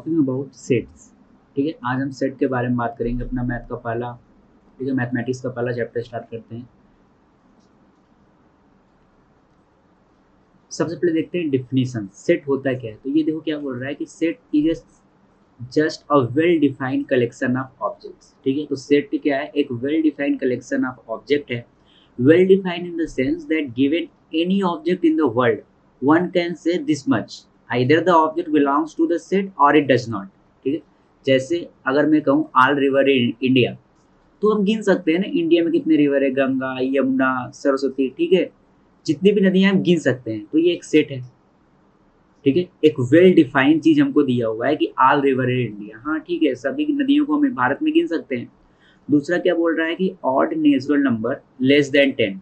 Talking about sets. ठीक है, आज हम सेट के बारे में बात करेंगे। अपना मैथ का पहला, ठीक है, मैथमेटिक्स का पहला चैप्टर स्टार्ट करते हैं। सबसे पहले देखते हैं डिफिनीशन, सेट होता क्या है। तो ये देखो क्या बोल रहा है कि set is just a well defined collection of objects. ठीक है, तो सेट क्या है, एक well defined collection of object है। Well defined in the sense that given any object in the world one can say this much, either the object belongs to the set or it does not. ठीक है, जैसे अगर मैं कहूँ all river in India, तो हम गिन सकते हैं ना इंडिया में कितने रिवर है, गंगा, यमुना, सरस्वती। ठीक है, जितनी भी नदियां हम गिन सकते हैं, तो ये एक सेट है। ठीक है, एक वेल डिफाइंड चीज हमको दिया हुआ है कि ऑल रिवर इन इंडिया। हाँ ठीक है, सभी नदियों को हम भारत में गिन सकते हैं। दूसरा क्या बोल रहा है कि odd natural number less than 10।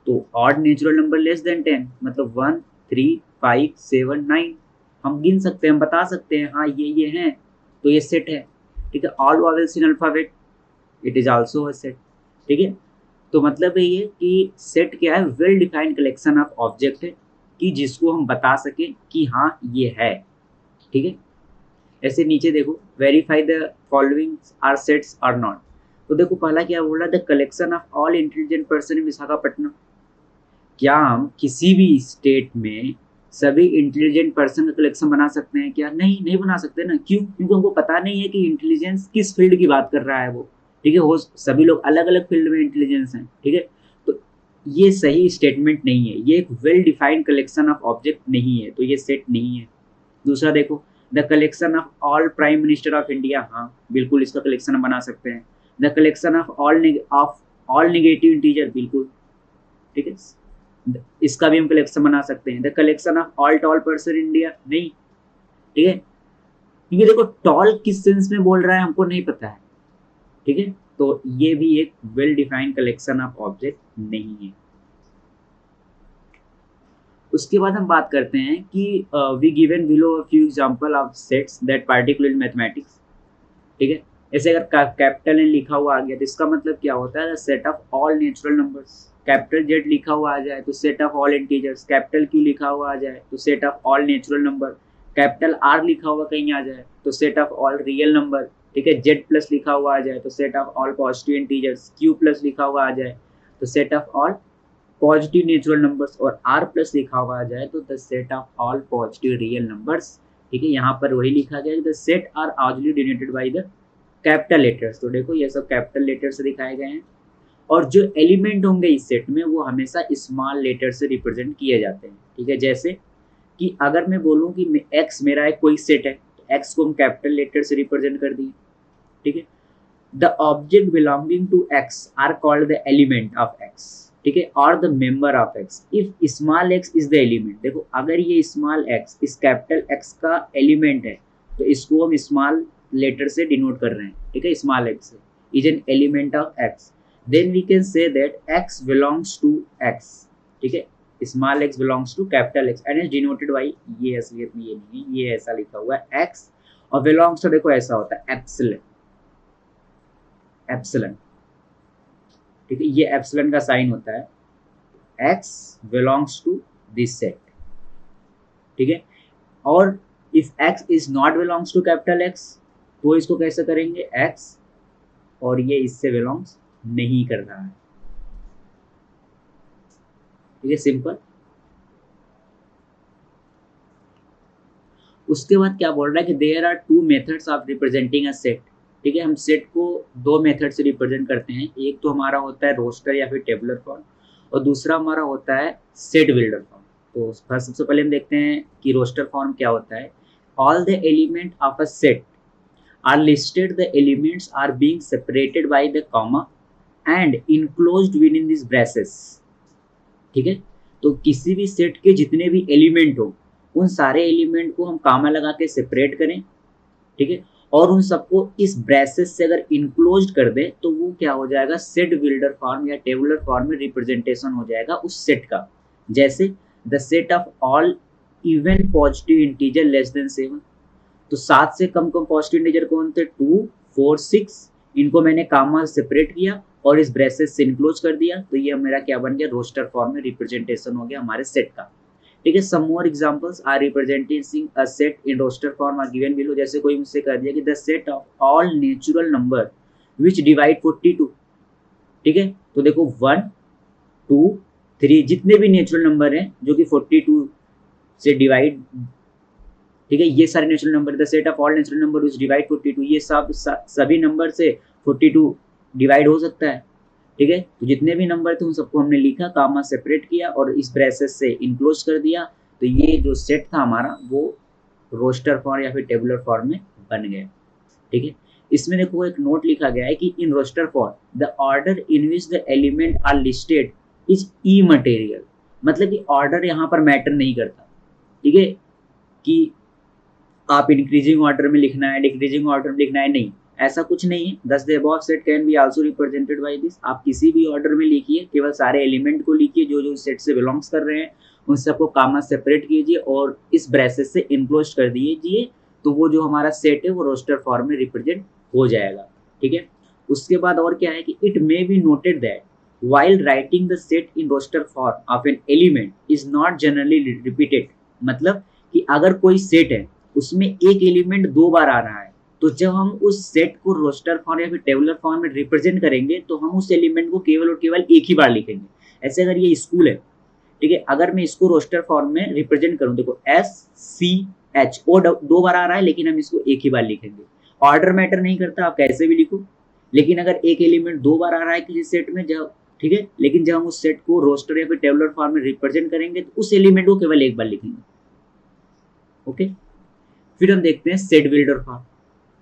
तो odd natural number less than 10 मतलब 1, 3, 5, 7, 9 हम गिन सकते हैं, हम बता सकते हैं हाँ ये हैं, तो ये सेट है। ठीक है, all vowels in alphabet, it is also a set. ठीक है, तो मतलब है ये कि सेट क्या है, well defined collection of object है कि जिसको हम बता सके कि हाँ ये है। ठीक है, ऐसे नीचे देखो, verify the following are sets or not. तो देखो पहला क्या बोल रहा है, the collection of all intelligent person in Visakhapatnam. क्या हम किसी भी स्टेट में सभी इंटेलिजेंट पर्सन का कलेक्शन बना सकते हैं क्या? नहीं, नहीं बना सकते ना। क्यों? क्योंकि हमको पता नहीं है कि इंटेलिजेंस किस फील्ड की बात कर रहा है वो। ठीक है, वो सभी लोग अलग अलग फील्ड में इंटेलिजेंस हैं। ठीक है, तो ये सही स्टेटमेंट नहीं है, ये एक well defined collection of object नहीं है, तो ये सेट नहीं है। दूसरा देखो, the collection of all prime minister of India, हाँ बिल्कुल इसका कलेक्शन हम बना सकते हैं। The collection of all negative integer, बिल्कुल। ठीक है, इसका भी हम कलेक्शन बना सकते हैं। The collection of all toll person India, नहीं। ठीक है, क्योंकि देखो टॉल किस सेंस में बोल रहा है हमको नहीं पता है। ठीक है, तो ये भी एक well defined collection of object नहीं है। उसके बाद हम बात करते हैं कि we given below a few example of sets that particular in mathematics. ठीक है, ऐसे अगर कैपिटल एन लिखा हुआ आ गया तो इसका मतलब क्या होता है, set of all natural numbers. Capital Z लिखा हुआ आ जाए तो set of all integers. Capital Q लिखा हुआ आ जाए तो set of all natural number. Capital R लिखा हुआ कहीं आ जाए तो set of all real number. ठीक है, जेड प्लस लिखा हुआ आ जाए तो set of all positive integers. Q plus लिखा हुआ आ जाए तो set of all positive natural numbers. और आर प्लस लिखा हुआ आ जाए तो the set of all positive real numbers. ठीक है, यहाँ पर वही लिखा गया the set are already denoted by the capital letters. तो देखो ये सब कैपिटल लेटर से दिखाए गए हैं, और जो एलिमेंट होंगे इस सेट में वो हमेशा स्मॉल लेटर से रिप्रेजेंट किए जाते हैं। ठीक है, जैसे कि अगर मैं बोलूं कि एक्स मेरा एक कोई सेट है, तो एक्स को हम कैपिटल लेटर से रिप्रेजेंट कर दिए। ठीक है, the object belonging to X are called the element of X. ठीक है, और the member of X if small X is the element. देखो अगर ये स्मॉल एक्स इस कैपिटल एक्स का एलिमेंट है तो इसको हम स्मॉल लेटर से डिनोट कर रहे हैं। ठीक है, small X is an element of X, then we can say that x belongs to X. ठीक है, small X belongs to capital X and is denoted by, ये असलियत में ये नहीं, ये ऐसा लिखा हुआ है एक्स, और बिलोंग्स तो देखो ऐसा होता है एप्सिलॉन, एप्सिलॉन। ठीक है, ये एप्सिलॉन का साइन होता है, x belongs to this set. ठीक है, और if X is not belongs to capital X तो इसको कैसे करेंगे, एक्स और ये इससे बिलोंग्स नहीं कर रहा है। ठीक है, सिंपल। उसके बाद क्या बोल रहा है कि there are two methods of representing a set. ठीक है, हम सेट को दो मेथड से रिप्रेजेंट करते हैं। एक तो हमारा होता है रोस्टर या फिर टेबुलर फॉर्म, और दूसरा हमारा होता है सेट बिल्डर फॉर्म। तो फर्स्ट सबसे पहले हम देखते हैं कि रोस्टर फॉर्म क्या होता है। All the element of a set are listed, the elements are being separated by the comma and enclosed within this braces. ठीक है, तो किसी भी सेट के जितने भी एलिमेंट हो उन सारे एलिमेंट को हम कामा लगा के सेपरेट करें। ठीक है, और उन सबको इस ब्रेसेस से अगर इनक्लोज कर दें तो वो क्या हो जाएगा, सेट बिल्डर फॉर्म या टेबुलर फॉर्म में रिप्रेजेंटेशन हो जाएगा उस सेट का। जैसे the set of all even positive integer less than 7। तो 7 से कम कम पॉजिटिव इंटीजर कौन थे, 2, 4, 6। इनको मैंने कामा सेपरेट किया और इस ब्रेसेस से इनक्लोज कर दिया, तो ये मेरा क्या बन गया, रोस्टर फॉर्म में रिप्रेजेंटेशन हो गया हमारे सेट का। ठीक है। Some more examples are representing a set in roster form are given below. जैसे कोई मुझसे कह दिया कि the set of all natural number which divide 42, ठीक है। तो देखो 1 2 3 जितने भी नेचुरल नंबर हैं जो कि 42 से डिवाइड, ठीक है, ये सारे natural number, the set of all natural number which divide 42, ये सब सभी नंबर से 42 डिवाइड हो सकता है, ठीक है। तो जितने भी नंबर थे उन सबको हमने लिखा, कामा सेपरेट किया और इस ब्रेसेस से इनक्लोज कर दिया। तो ये जो सेट था हमारा वो रोस्टर फॉर्म या फिर टेबुलर फॉर्म में बन गया, ठीक है। इसमें देखो एक नोट लिखा गया है कि in roster form the order in which the element are listed is immaterial, मतलब कि ऑर्डर यहाँ पर मैटर नहीं करता, ठीक है, कि आप इंक्रीजिंग ऑर्डर में लिखना है, डिक्रीजिंग ऑर्डर में लिखना है, नहीं, ऐसा कुछ नहीं है। दस the above set can be also represented by this. आप किसी भी ऑर्डर में लिखिए, केवल सारे एलिमेंट को लिखिए जो जो सेट से बिलोंग्स कर रहे हैं, उन सबको कामा सेपरेट कीजिए और इस ब्रेसेस से इनक्लोज कर दीजिए, तो वो जो हमारा सेट है वो रोस्टर फॉर्म में रिप्रेजेंट हो जाएगा, ठीक है। उसके बाद और क्या है कि it may be noted that while writing the set in roster form of an element is not generally repeated, मतलब कि अगर कोई सेट है उसमें एक एलिमेंट 2 बार आ रहा है, तो जब हम उस सेट को रोस्टर फॉर्म या फिर टेबुलर फॉर्म में रिप्रेजेंट करेंगे तो हम उस एलिमेंट को केवल और केवल एक ही बार लिखेंगे। ऐसे अगर ये स्कूल है, ठीक है, अगर मैं इसको रोस्टर फॉर्म में रिप्रेजेंट करूं, देखो SCH ओ 2 बार आ रहा है लेकिन हम इसको एक ही बार लिखेंगे। ऑर्डर मैटर नहीं करता, आप कैसे भी लिखो, लेकिन अगर एक एलिमेंट 2 बार आ रहा है किसी सेट में, जब, ठीक है, लेकिन जब हम उस सेट को रोस्टर या फिर टेबुलर फॉर्म में रिप्रेजेंट करेंगे तो उस एलिमेंट को केवल एक बार लिखेंगे, ओके। फिर हम देखते हैं set builder form.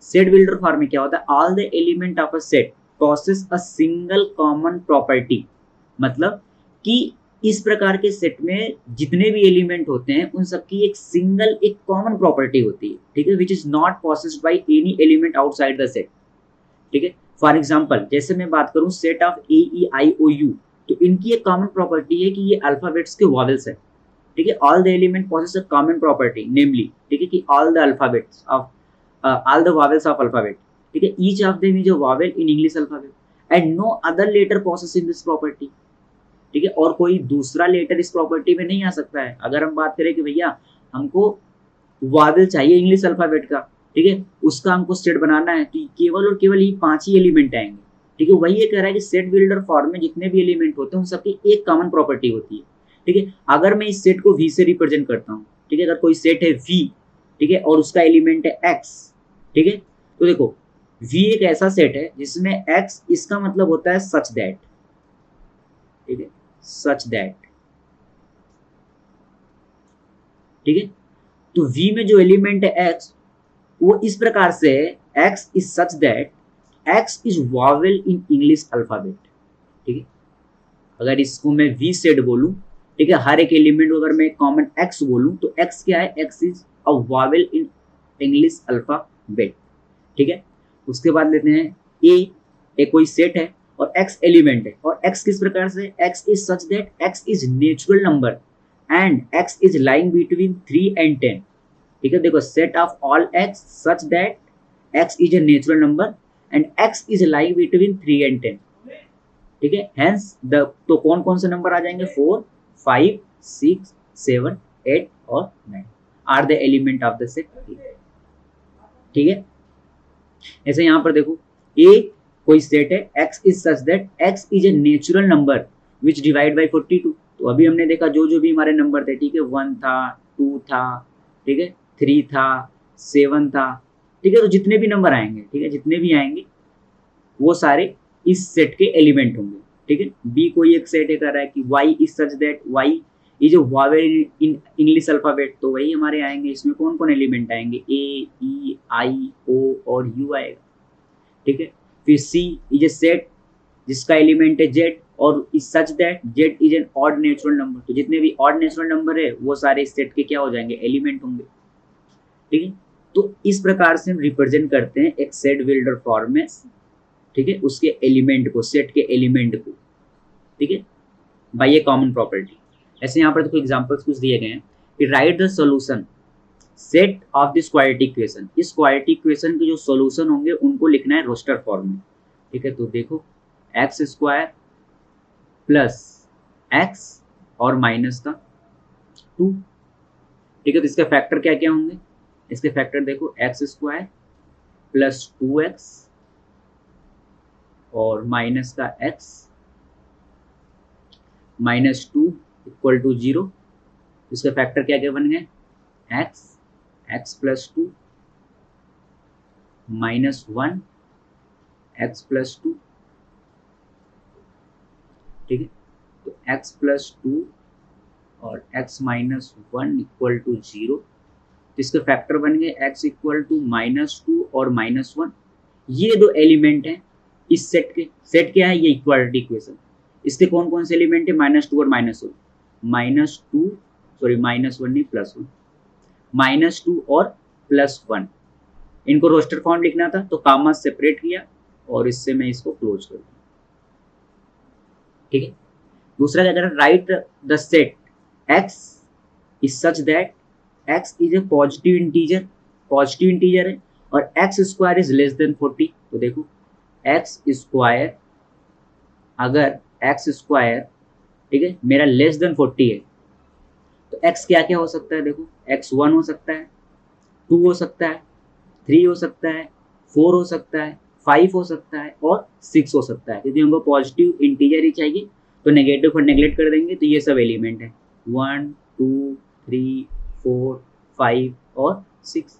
Set builder form में क्या होता है, all the element of a set process a single common property, मतलब कि इस प्रकार के सेट में जितने भी एलिमेंट होते हैं उन सबकी एक कॉमन प्रॉपर्टी होती है, ठीक है, which is not processed by any element outside the set, ठीक है। फॉर एग्जाम्पल जैसे मैं बात करूं सेट ऑफ AEIOU, तो इनकी एक कॉमन प्रॉपर्टी है कि ये अल्फाबेट्स के वॉवेल्स है, ठीक है। All the element possess a common property namely, ठीक है, कि all the alphabets of all the vowels of alphabet, ठीक है, each of them is a vowel in English alphabet and no other letter possess in this property, ठीक है, और कोई दूसरा लेटर इस प्रॉपर्टी में नहीं आ सकता है। अगर हम बात करें कि भैया हमको वॉवेल चाहिए इंग्लिश अल्फाबेट का, ठीक है, उसका हमको सेट बनाना है, तो केवल और केवल ये 5 ही एलिमेंट आएंगे, ठीक है। वही ये कह रहा है कि सेट बिल्डर फॉर्म में जितने भी एलिमेंट होते हैं उन सबकी एक कॉमन प्रॉपर्टी होती है, ठीक है। अगर मैं इस सेट को V से रिप्रेजेंट करता हूँ, ठीक है, अगर कोई सेट है V, ठीक है, और उसका एलिमेंट है X, ठीक है, तो देखो V एक ऐसा सेट है जिसमें X इसका मतलब होता है सच दैट, ठीक है, सच दैट, ठीक है। तो V में जो एलिमेंट है X वो इस प्रकार से है, X is such that X is vowel in English alphabet, ठीक है। अगर इसको मैं V सेट बोलूं, ठीक है, हर एक एलिमेंट अगर मैं कॉमन X बोलूं तो X क्या है, X is a vowel in English alphabet, ठीक है। उसके बाद लेते हैं A, एक कोई सेट है और X एलिमेंट है, और X किस प्रकार से, X is such that X is natural number and X is lying between 3 and 10, ठीक है। देखो set of all X such that X is a natural number and X is lying between 3 and 10, ठीक है। Hence the, तो कौन कौन से number आ जाएंगे, 4 5 6 7 8 और 9 are the element of the set, ठीक है। ऐसे यहाँ पर देखो A कोई सेट है, X is such that X is a natural number which divide by 42, तो अभी हमने देखा जो जो भी हमारे नंबर थे, ठीक है, 1 था, 2 था, ठीक है, 3 था, 7 था, ठीक है, तो जितने भी नंबर आएंगे, ठीक है, जितने भी आएंगे वो सारे इस सेट के एलिमेंट होंगे, ठीक है। बी कोई एक सेट है कर रहा है कि Y is such that Y is a vowel in English alphabet, तो वही हमारे आएंगे। इसमें कौन कौन एलिमेंट आएंगे, AEIO और U आएगा, ठीक है। फिर C इज ए सेट जिसका एलिमेंट है Z और is such that Z is an odd natural number, तो जितने भी ऑड नेचुरल नंबर है वो सारे इस सेट के क्या हो जाएंगे, एलिमेंट होंगे, ठीक है। तो इस प्रकार से हम रिप्रेजेंट करते हैं एक सेट बिल्डर फॉर्म में, ठीक है, उसके एलिमेंट को, सेट के एलिमेंट को, ठीक है, बाय ए कॉमन प्रॉपर्टी। ऐसे यहाँ पर तो एग्जांपल्स कुछ दिए गए हैं कि right the solution set of this quadratic equation, इस क्वाड्रेटिक इक्वेशन के जो सॉल्यूशन होंगे उनको लिखना है रोस्टर फॉर्म में, ठीक है। तो देखो एक्स स्क्वायर प्लस एक्स और माइनस का 2, ठीक है। तो इसके फैक्टर क्या क्या होंगे, इसके फैक्टर देखो एक्स स्क्वायर प्लस 2x और माइनस का x माइनस 2 इक्वल टू 0। इसके फैक्टर क्या क्या बन गए, x plus 2 minus 1 x plus 2, ठीक है। तो x प्लस 2 और x माइनस 1 इक्वल टू 0। तो इसके फैक्टर बन गए x इक्वल टू माइनस 2 और माइनस 1। ये दो एलिमेंट हैं इस सेट के। सेट क्या है, ये इक्वालिटी इक्वेशन। इसके कौन कौन से एलिमेंट है, -2 और -1। -2 नहीं +1, -2 और +1। इनको रोस्टर फॉर्म लिखना था तो कामा सेपरेट किया और इससे मैं इसको क्लोज कर दूँ, ठीक है। दूसरा क्या कर रहा है, right the set x is such that x is a positive integer है और x square is less than 40। तो देखो x स्क्वायर, अगर x स्क्वायर, ठीक है, मेरा लेस देन 40 है तो x क्या क्या हो सकता है, देखो x 1 हो सकता है, 2 हो सकता है, 3 हो सकता है, 4 हो सकता है, 5 हो सकता है और 6 हो सकता है। यदि हमको पॉजिटिव इंटीजर ही चाहिए तो नेगेटिव को नेगलेक्ट कर देंगे। तो ये सब एलिमेंट है 1 2 3 4 5 और 6।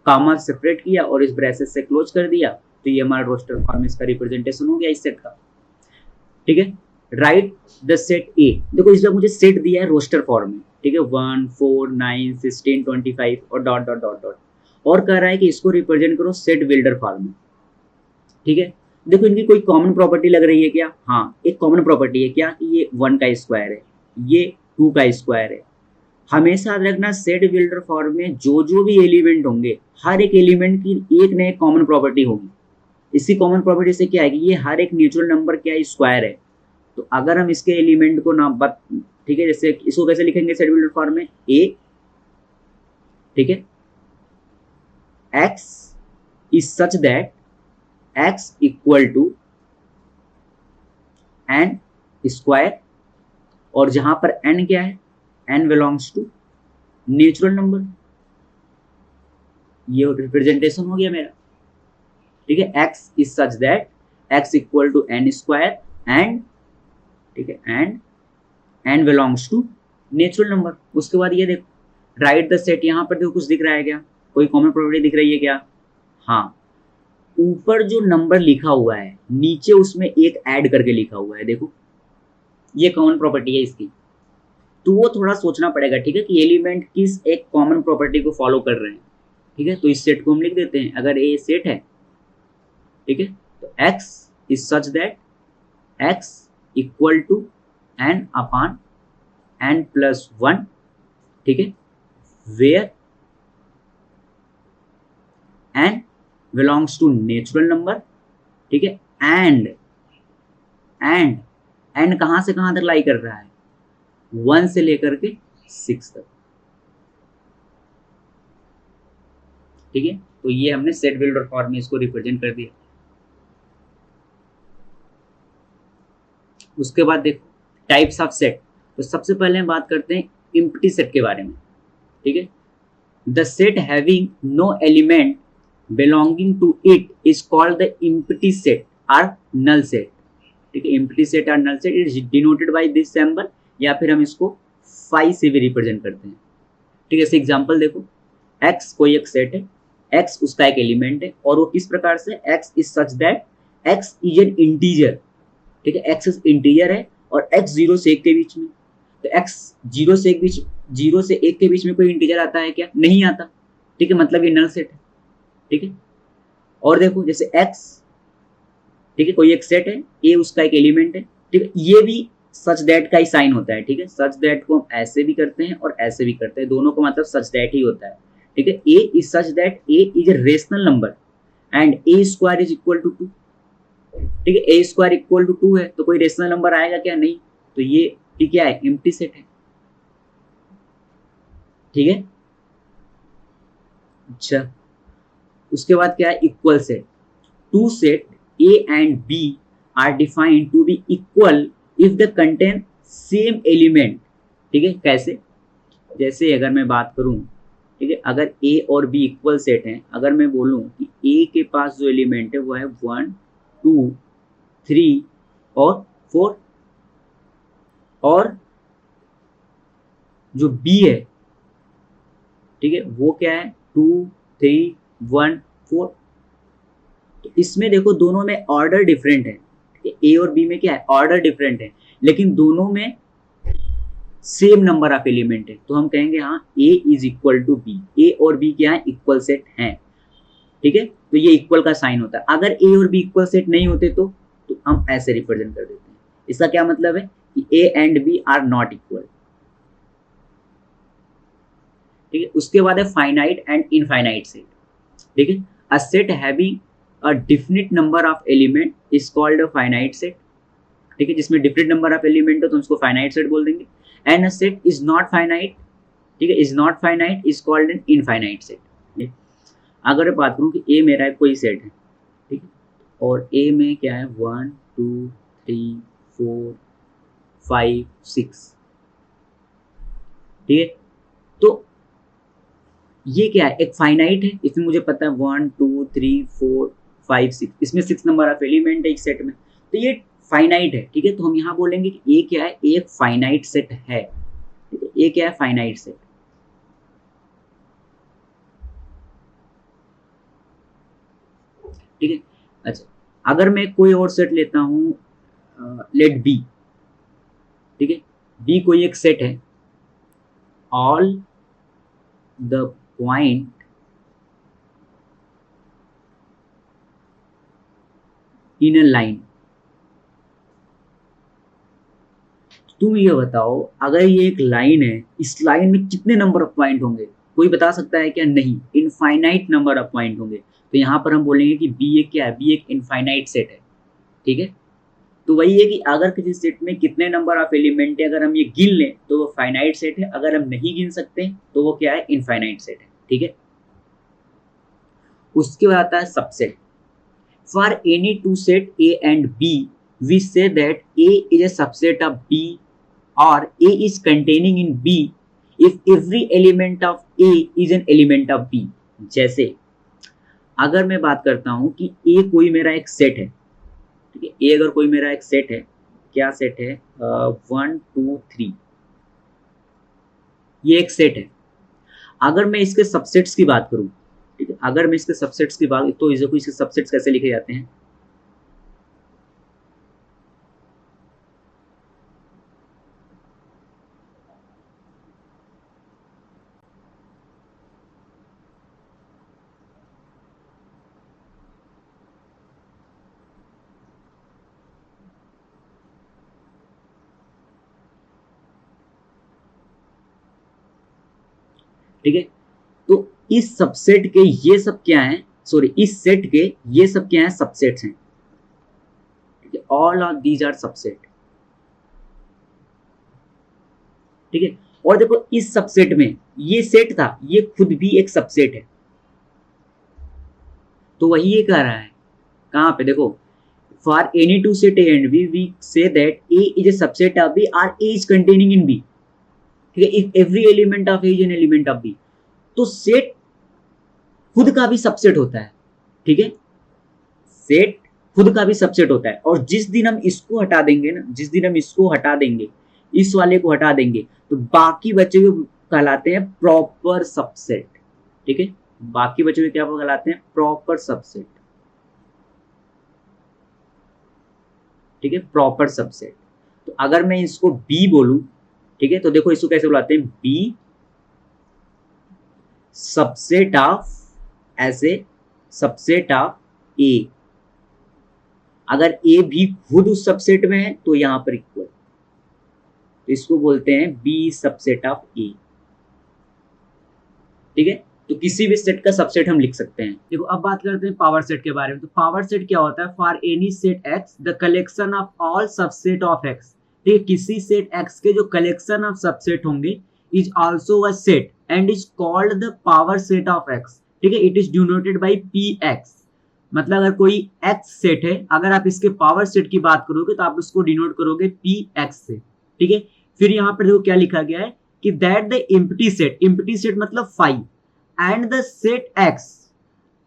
कामा सेपरेट किया और इस ब्रेसेस से क्लोज कर दिया तो ये हमारा रोस्टर फॉर्म, इसका रिप्रेजेंटेशन हो गया इस सेट का, ठीक है। राइट द सेट ए, देखो इसमें मुझे सेट दिया है रोस्टर फॉर्म में, ठीक है, 1 4 9 16 25 और डॉट डॉट डॉट डॉट, और कह रहा है कि इसको रिप्रेजेंट करो सेट बिल्डर फॉर्म में, ठीक है। देखो इनकी कोई कॉमन प्रॉपर्टी लग रही है क्या, हाँ एक कॉमन प्रॉपर्टी है क्या, कि ये 1 का स्क्वायर है, ये 2 का स्क्वायर है। हमेशा याद रखना सेट बिल्डर फॉर्म में जो भी एलिमेंट होंगे, हर एक एलिमेंट की एक न एक कॉमन प्रॉपर्टी होगी। इसी कॉमन प्रॉपर्टी से क्या है कि ये हर एक नेचुरल नंबर क्या है, स्क्वायर है। तो अगर हम इसके एलिमेंट को ना ठीक है, जैसे इसको कैसे लिखेंगे सेट बिल्डर फॉर्म में, a, ठीक है, x is such that x equal to n square, और जहां पर n क्या है, n belongs to natural number. ये रिप्रेजेंटेशन हो गया मेरा, ठीक है। x is such that x equal to n square and, ठीक है, and n belongs to natural number. उसके बाद ये देखो राइट द सेट, यहाँ पर देखो कुछ दिख रहा है क्या, कोई कॉमन प्रॉपर्टी दिख रही है क्या, हाँ ऊपर जो नंबर लिखा हुआ है नीचे उसमें एक ऐड करके लिखा हुआ है, देखो ये कॉमन प्रॉपर्टी है इसकी। तो वो थोड़ा सोचना पड़ेगा, ठीक है, कि एलिमेंट किस एक कॉमन प्रॉपर्टी को फॉलो कर रहे हैं, ठीक है। तो इस सेट को हम लिख देते हैं, अगर ये सेट है, ठीक है, तो x is such that x equal to n upon n plus 1, ठीक है, where n belongs to natural number, ठीक है, एंड n कहां से कहां तक लाई कर रहा है, 1 से लेकर के 6 तक, ठीक है। तो ये हमने सेट बिल्डर फॉर्म में इसको रिप्रेजेंट कर दिया। उसके बाद देखो टाइप्स ऑफ सेट। तो सबसे पहले हम बात करते हैं एम्प्टी सेट के बारे में, ठीक है। The set having no element belonging to it is called the empty set और नल सेट, ठीक है। एम्प्टी सेट और null set is denoted by this symbol, या फिर हम इसको फाई से भी रिप्रेजेंट करते हैं, ठीक है। जैसे एग्जांपल देखो, x कोई एक सेट है, x उसका एक एलिमेंट है, और वो किस प्रकार से, x is such that x is an integer, ठीक है, x इंटीजर है और x 0 से 1 के बीच में। तो x 0 से 1 के बीच में कोई इंटीजर आता है क्या, नहीं आता, ठीक है, मतलब ये नल सेट है, ठीक है। और देखो जैसे x, ठीक है, कोई एक सेट है, a उसका एक एलिमेंट है, ठीक है, ये भी सच दैट का ही साइन होता है, ठीक है। सच दैट को हम ऐसे भी करते हैं और ऐसे भी करते हैं, दोनों का मतलब सच दैट ही होता है, ठीक है। a is such that a is a rational number and a square is equal to 2, ठीक है। a स्क्वायर इक्वल टू 2 है तो कोई रेशनल नंबर आएगा क्या, नहीं। तो ये क्या है, एम्प्टी सेट है, ठीक है। अच्छा, उसके बाद क्या है, equal set. Two set a and b are defined to be equal if they contain same element, ठीक है। कैसे, जैसे अगर मैं बात करूं, ठीक है, अगर ए और बी इक्वल सेट हैं, अगर मैं बोलूं कि ए के पास जो एलिमेंट है वो है 1 2 3 और 4, और जो बी है, ठीक है, वो क्या है 2 3 1 4। तो इसमें देखो दोनों में ऑर्डर डिफरेंट है, ए और बी में क्या है ऑर्डर डिफरेंट है, लेकिन दोनों में सेम नंबर ऑफ एलिमेंट है। तो हम कहेंगे हाँ ए इज इक्वल टू बी, ए और बी क्या है इक्वल सेट हैं, ठीक है। तो ये इक्वल का साइन होता है। अगर ए और बी इक्वल सेट नहीं होते तो हम ऐसे रिप्रेजेंट कर देते हैं। इसका क्या मतलब है कि A and B are not equal, ठीक है। उसके बाद है फाइनाइट एंड इनफाइनाइट सेट, ठीक है। A set having a definite number of element is called a finite set, ठीक है। जिसमें डिफरेंट नंबर ऑफ एलिमेंट हो तो उसको फाइनाइट सेट बोल देंगे। And a set is not finite, ठीक है, is not finite is called an infinite set. अगर मैं बात करूं कि ए मेरा कोई सेट है, ठीक है, और ए में क्या है 1 2 3 4 5 6, ठीक है। तो ये क्या है एक फाइनाइट है, इसमें मुझे पता है 1 2 3 4 5 6, इसमें 6 नंबर ऑफ एलिमेंट है एक सेट में, तो ये फाइनाइट है, ठीक है। तो हम यहाँ बोलेंगे कि ए क्या है एक फाइनाइट सेट है, ठीक है। ए क्या है फाइनाइट सेट, ठीक है। अच्छा, अगर मैं कोई और सेट लेता हूँ, लेट बी, ठीक है, बी कोई एक सेट है, all the point in a line. तुम ये बताओ अगर ये एक लाइन है, इस लाइन में कितने नंबर ऑफ पॉइंट होंगे, कोई बता सकता है क्या? नहीं, इनफाइनाइट नंबर ऑफ पॉइंट होंगे। तो यहाँ पर हम बोलेंगे कि बी एक क्या है, बी एक इनफाइनाइट सेट है, ठीक है। तो वही है कि अगर किसी सेट में कितने नंबर ऑफ एलिमेंट है, अगर हम ये गिन लें तो वो फाइनाइट सेट है, अगर हम नहीं गिन सकते तो वो क्या है इनफाइनाइट सेट है, ठीक है। उसके बाद आता है subset. For any two set A and B we say that A is a subset of B or A is containing in B if every element of A is an element of B। जैसे अगर मैं बात करता हूं कि A कोई मेरा एक सेट है, ठीक है, A अगर कोई मेरा एक सेट है, क्या सेट है 1 2 3, ये एक सेट है। अगर मैं इसके सबसेट्स की बात करूं, ठीक है, अगर मैं इसके सबसेट्स की बात, तो इसके सबसेट्स कैसे लिखे जाते हैं, ठीक है। तो इस सबसेट के ये सब क्या है, सॉरी इस सेट के ये सब क्या है सबसेट्स हैं, ठीक है। All of these are subset, ठीक है। और देखो इस सबसेट में ये सेट था, ये खुद भी एक सबसेट है। तो वही ये कह रहा है कहां पे, देखो for any two set A and B we say that A is a subset of B or A is containing in B, ठीक है। If every element of A is an element of B, तो set खुद का भी subset होता है, ठीक है। सेट खुद का भी सबसेट होता है, और जिस दिन हम इसको हटा देंगे ना, जिस दिन हम इसको हटा देंगे, इस वाले को हटा देंगे, तो बाकी बचे हुए कहलाते हैं प्रॉपर सबसेट, ठीक है। बाकी बचे हुए क्या कहलाते हैं प्रॉपर सबसेट, ठीक है, प्रॉपर सबसेट। तो अगर मैं इसको बी बोलूं, ठीक है, तो देखो इसको कैसे बुलाते हैं, बी सबसेट ऑफ, ऐसे सबसेट ऑफ ए। अगर ए भी खुद उस सबसेट में है तो यहां पर इक्वल, तो इसको बोलते हैं बी सबसेट ऑफ ए, ठीक है। तो किसी भी सेट का सबसेट हम लिख सकते हैं। देखो अब बात करते हैं पावर सेट के बारे में। तो पावर सेट क्या होता है, for any set x the collection of all subset of X, ठीक है। किसी सेट एक्स के जो कलेक्शन ऑफ सबसेट होंगे is also a set and is called the power set of X, ठीक है। It is denoted by P x. मतलब अगर कोई एक्स सेट है, अगर आप इसके पावर सेट की बात करोगे तो आप उसको डिनोट करोगे पी एक्स से, ठीक है। फिर यहाँ पर देखो क्या लिखा गया है कि दैट द एम्प्टी सेट मतलब 5 and the set x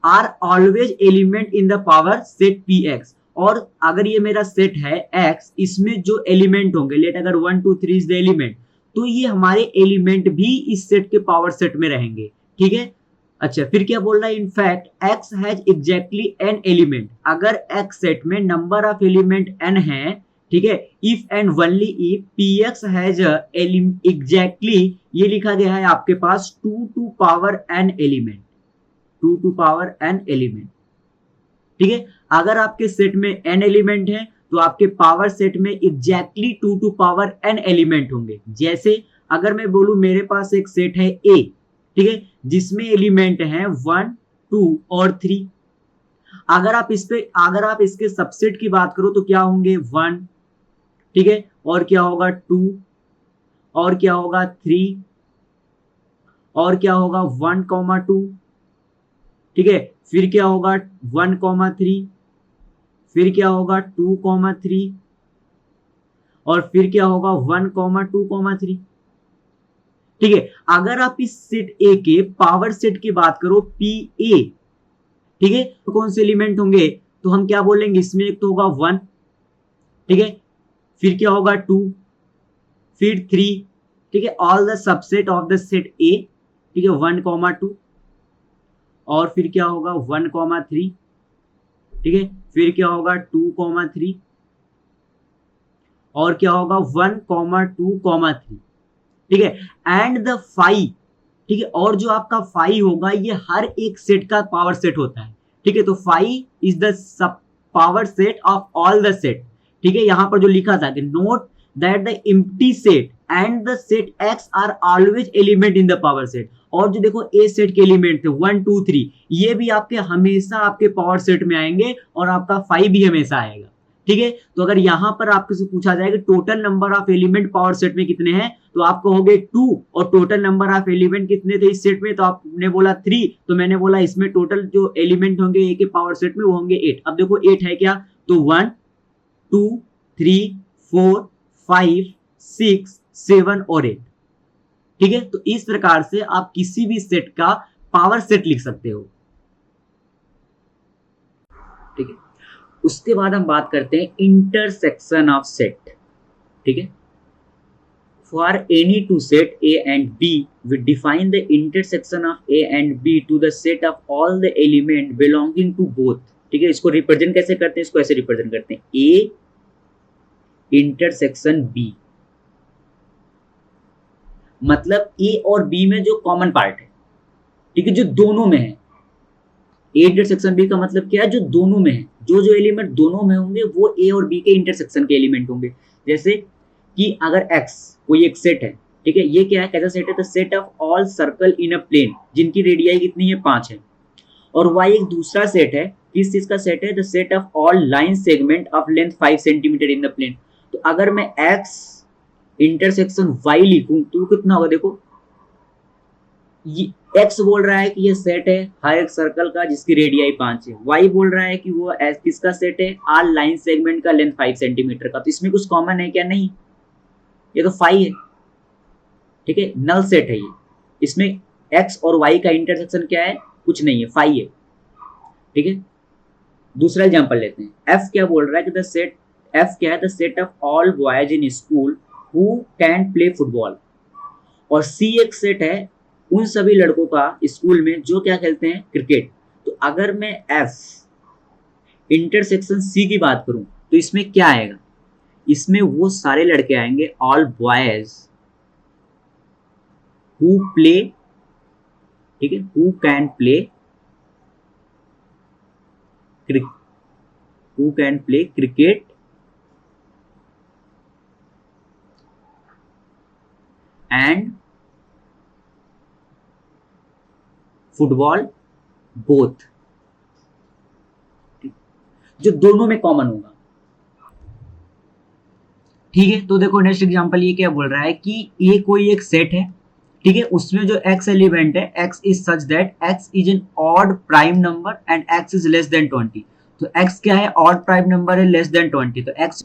are always element in the power set px। और अगर ये मेरा सेट है x, इसमें जो एलिमेंट होंगे, लेट अगर 1 2 3 इज द एलिमेंट, तो ये हमारे एलिमेंट भी इस सेट के पावर सेट में रहेंगे। ठीक है, अच्छा फिर क्या बोल रहा है, in fact x has exactly n element. अगर x सेट में नंबर ऑफ एलिमेंट n है, ठीक है, if and only if px has exactly, ये लिखा गया है आपके पास 2 to power n element, 2 to power n element. ठीक है, अगर आपके सेट में n एलिमेंट है तो आपके पावर सेट में exactly 2 to power n element होंगे। जैसे अगर मैं बोलूं मेरे पास एक सेट है A, ठीक है, जिसमें एलिमेंट हैं 1 2 और 3। अगर आप इसके सबसेट की बात करो तो क्या होंगे 1, ठीक है, और क्या होगा 2, और क्या होगा 3, और क्या होगा 1, 2, ठीक है, फिर क्या होगा 1, 3, फिर क्या होगा 2, 3, और फिर क्या होगा 1, 2, 3। ठीक है, अगर आप इस सेट ए के पावर सेट की बात करो PA, ठीक है, तो कौन से एलिमेंट होंगे, तो हम क्या बोलेंगे, इसमें एक तो होगा 1, ठीक है, फिर क्या होगा 2, फिर 3, ठीक है, all the subset of the set A, ठीक है, 1, 2, और फिर क्या होगा 1, 3, ठीक है, फिर क्या होगा 2, 3, और क्या होगा 1, 2, 3, ठीक है, एंड द 5, ठीक है, और जो आपका 5 होगा ये हर एक सेट का पावर सेट होता है। ठीक है, तो 5 इज द सब power set of all the set. ठीक है, यहां पर जो लिखा था कि note that the empty set and the set x are always element in the power set. और जो देखो ए सेट के एलिमेंट थे 1 2 3, ये भी आपके हमेशा आपके पावर सेट में आएंगे और आपका 5 भी हमेशा आएगा। ठीक है, तो अगर यहां पर आपसे पूछा जाए कि total number of element power set में कितने हैं, तो आप कहोगे 2, और टोटल नंबर ऑफ एलिमेंट कितने थे इस सेट में, तो आपने बोला 3, तो मैंने बोला इसमें टोटल जो एलिमेंट होंगे ए के पावर सेट में वो होंगे 8। अब देखो 8 है क्या, तो 1 2 3 4 5 6 7 और 8। ठीक है, तो इस प्रकार से आप किसी भी सेट का पावर सेट लिख सकते हो। ठीक है, उसके बाद हम बात करते हैं इंटरसेक्शन ऑफ सेट। ठीक है, for any two set A and B we define the intersection of A and B to the set of all the element belonging to both। ठीक है, इसको रिप्रेजेंट कैसे करते हैं, इसको ऐसे रिप्रेजेंट करते हैं A इंटरसेक्शन B, मतलब A और B में जो कॉमन पार्ट है, ठीक है, जो दोनों में है। A इंटरसेक्शन B का मतलब क्या है, जो दोनों में है, जो एलिमेंट दोनों में होंगे वो A और B के इंटरसेक्शन के एलिमेंट होंगे। जैसे कि अगर X कोई एक सेट है, ठीक है, ये क्या है, कैसा सेट है, the set of all circle in a plane जिनकी रेडियाई कितनी है 5 है। और Y एक दूसरा सेट है, किस चीज का सेट है, the set of all line segment of length 5 centimetre in the plane. तो अगर मैं X इंटरसेक्शन Y लिखूं तो कितना होगा, देखो X बोल रहा है कि ये सेट है हर एक सर्कल का जिसकी रेडियाई 5 है, Y बोल रहा है कि वो किसका सेट है, आर लाइन सेगमेंट का लेंथ 5 सेंटीमीटर का। तो इसमें कुछ कॉमन है क्या, नहीं, ये तो 5 है। ठीक है, नल सेट है ये, इसमें X और Y का इंटरसेक्शन क्या है, कुछ नहीं है, 5 है। ठीक है, दूसरा एग्जांपल लेते हैं। F क्या बोल रहा है कि द सेट, F क्या है, the set of all boys in school who can play football. और C एक सेट है उन सभी लड़कों का स्कूल में जो क्या खेलते हैं, क्रिकेट। तो अगर मैं F इंटरसेक्शन C की बात करूं तो इसमें क्या आएगा, इसमें वो सारे लड़के आएंगे, ऑल बॉयज हु प्ले, ठीक है, who can play cricket and football both, जो दोनों में कॉमन होगा। ठीक है, तो देखो नेक्स्ट एग्जांपल ये क्या बोल रहा है कि ये कोई एक सेट है, ठीक है, उसमें जो x एलिमेंट है, x is such that x is an odd prime number and x is less than 20। तो x क्या है, ऑड प्राइम नंबर है, लेस देन 20, तो x